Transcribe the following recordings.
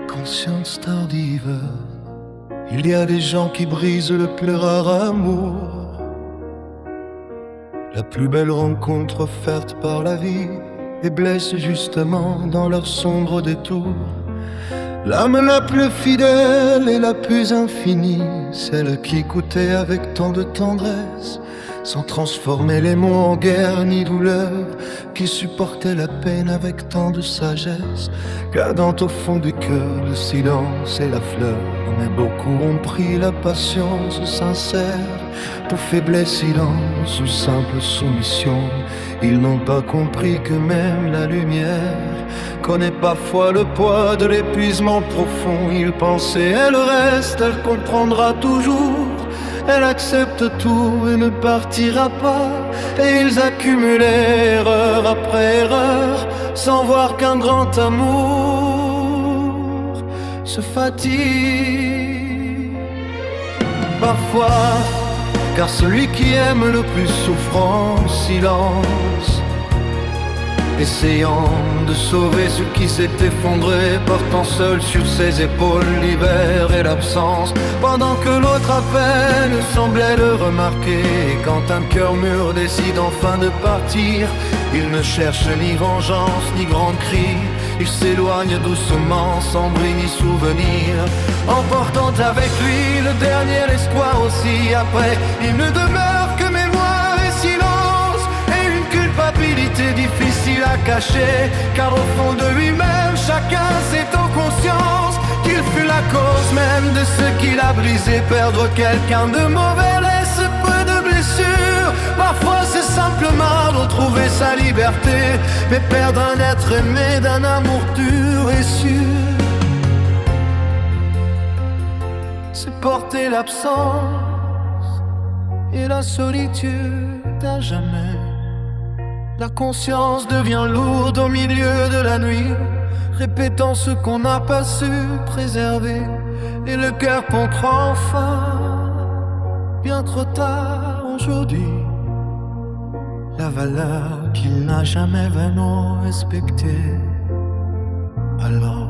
Conscience tardive, il y a des gens qui brisent le plus rare amour, la plus belle rencontre offerte par la vie, et blessent justement dans leur sombre détour. L'âme la plus fidèle et la plus infinie, celle qui écoutait avec tant de tendresse, sans transformer les mots en guerre ni douleur, qui supportait la peine avec tant de sagesse, gardant au fond du cœur le silence et la fleur. Mais beaucoup ont pris la patience sincère pour faiblesse, silence ou simple soumission. Ils n'ont pas compris que même la lumière connaît parfois le poids de l'épuisement profond. Ils pensaient elle reste, elle comprendra toujours, elle accepte tout et ne partira pas. Et ils accumulaient erreur après erreur, sans voir qu'un grand amour se fatigue parfois. Car celui qui aime le plus souffre en silence, essayant de sauver ce qui s'est effondré, portant seul sur ses épaules l'hiver et l'absence, pendant que l'autre à peine semblait le remarquer. Et quand un cœur mûr décide enfin de partir, il ne cherche ni vengeance ni grand cri, il s'éloigne doucement sans bruit ni souvenir, emportant avec lui le dernier espoir aussi. Après, il ne demeure que mémoire et silence, et une culpabilité difficile à cacher, car au fond de lui-même chacun sait en conscience qu'il fut la cause même de ce qu'il a brisé. Perdre quelqu'un de mauvais laisse peu de blessures, parfois c'est simplement retrouver sa liberté, mais perdre un être aimé d'un amour pur et sûr, c'est porter l'absence et la solitude à jamais. La conscience devient lourde au milieu de la nuit, répétant ce qu'on n'a pas su préserver, et le cœur comprend enfin, bien trop tard aujourd'hui, la valeur qu'il n'a jamais vraiment respectée. Alors,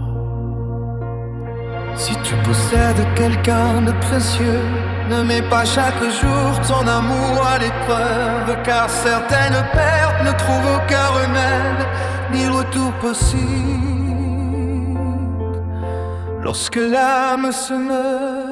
si tu possèdes quelqu'un de précieux, ne mets pas chaque jour ton amour à l'épreuve, car certaines pertes ne trouvent aucun remède, ni retour possible. Lorsque l'âme se meurt,